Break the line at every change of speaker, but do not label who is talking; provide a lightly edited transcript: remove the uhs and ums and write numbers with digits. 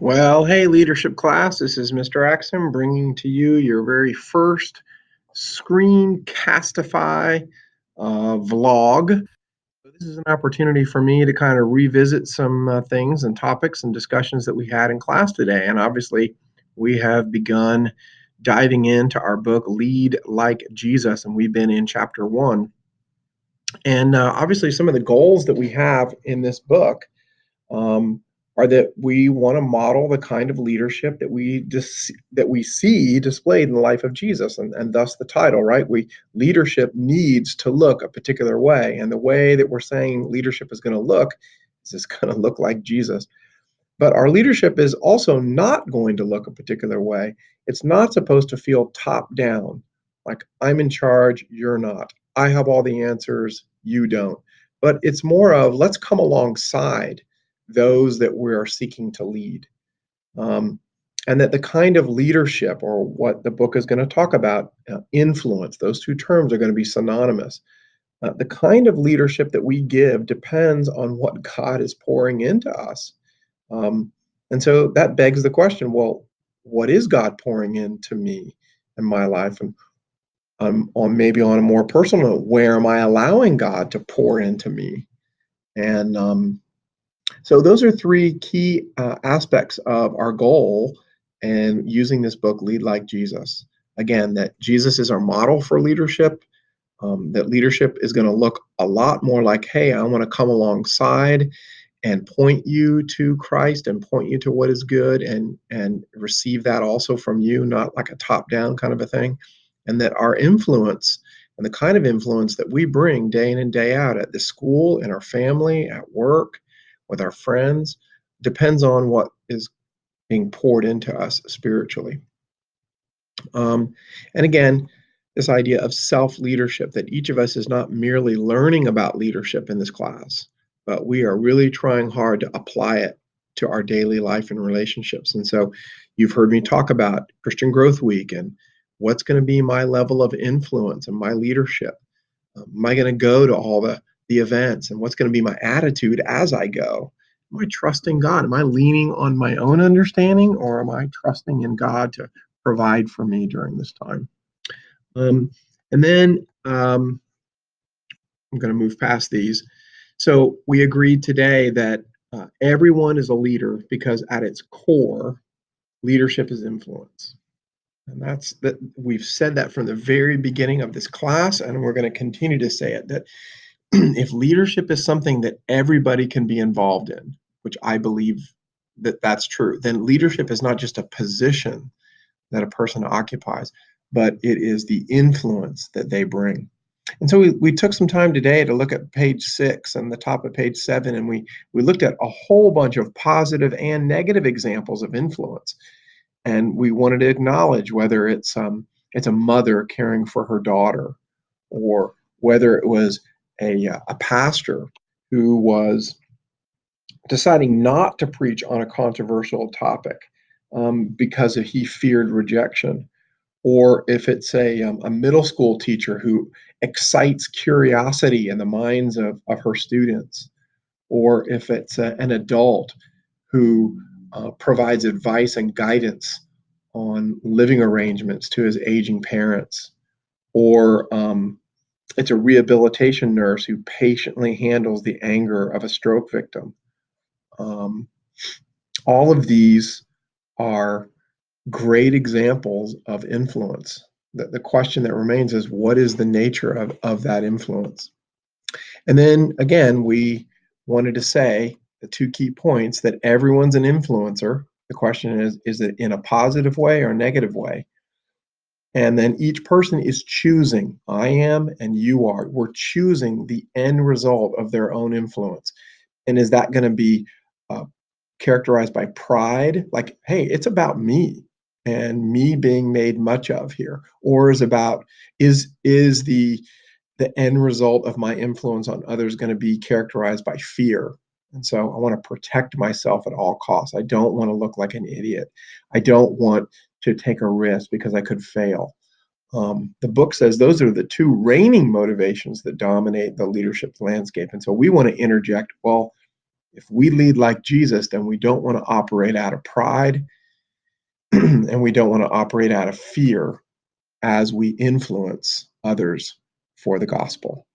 Well, hey, leadership class, this is Mr. Axon bringing to you your very first Screencastify vlog. So this is an opportunity for me to kind of revisit some things and topics and discussions that we had in class today. And obviously, we have begun diving into our book, Lead Like Jesus, and we've been in chapter 1. And obviously, some of the goals that we have in this book um, are that we want to model the kind of leadership that we see displayed in the life of Jesus, and thus the title, right? Leadership needs to look a particular way, and the way that we're saying leadership is going to look is it's going to look like Jesus. But our leadership is also not going to look a particular way. It's not supposed to feel top down, like I'm in charge, you're not. I have all the answers, you don't. But it's more of let's come alongside those that we're seeking to lead. Um, and that the kind of leadership, or what the book is going to talk about, influence, those two terms are going to be synonymous. The kind of leadership that we give depends on what God is pouring into us. Um, and so that begs the question, well, what is God pouring into me in my life? And on maybe on a more personal note, where am I allowing God to pour into me? And so those are three key aspects of our goal and using this book, Lead Like Jesus. Again, that Jesus is our model for leadership, that leadership is going to look a lot more like, hey, I want to come alongside and point you to Christ and point you to what is good, and receive that also from you, not like a top down kind of a thing. And that our influence and the kind of influence that we bring day in and day out at the school, in our family, at work, with our friends, depends on what is being poured into us spiritually. Um, and again, this idea of self leadership, that each of us is not merely learning about leadership in this class, but we are really trying hard to apply it to our daily life and relationships. And so you've heard me talk about Christian Growth Week and what's going to be my level of influence and my leadership. Am I going to go to all the events, and what's going to be my attitude as I go? Am I trusting God? Am I leaning on my own understanding, or am I trusting in God to provide for me during this time? And then I'm going to move past these. So we agreed today that everyone is a leader because at its core, leadership is influence. And that's that we've said that from the very beginning of this class, and we're going to continue to say it, that if leadership is something that everybody can be involved in, which I believe that that's true, then leadership is not just a position that a person occupies, but it is the influence that they bring. And so we took some time today to look at page 6 and the top of page 7, and we looked at a whole bunch of positive and negative examples of influence. And we wanted to acknowledge whether it's a mother caring for her daughter, or whether it was a pastor who was deciding not to preach on a controversial topic because he feared rejection, or if it's a middle school teacher who excites curiosity in the minds of her students, or if it's an adult who provides advice and guidance on living arrangements to his aging parents, or it's a rehabilitation nurse who patiently handles the anger of a stroke victim. Um, all of these are great examples of influence. The question that remains is, what is the nature of that influence? And then again, we wanted to say the two key points: that everyone's an influencer. The question is it in a positive way or a negative way? And then each person is choosing, I am and you are, we're choosing the end result of their own influence. And is that going to be uh, characterized by pride, like, hey, it's about me and me being made much of here? Or is the end result of my influence on others going to be characterized by fear? And so I want to protect myself at all costs. I don't want to look like an idiot. I don't want to take a risk because I could fail. The book says those are the two reigning motivations that dominate the leadership landscape. And so we want to interject, well, If we lead like Jesus, then we don't want to operate out of pride and we don't want to operate out of fear as we influence others for the gospel.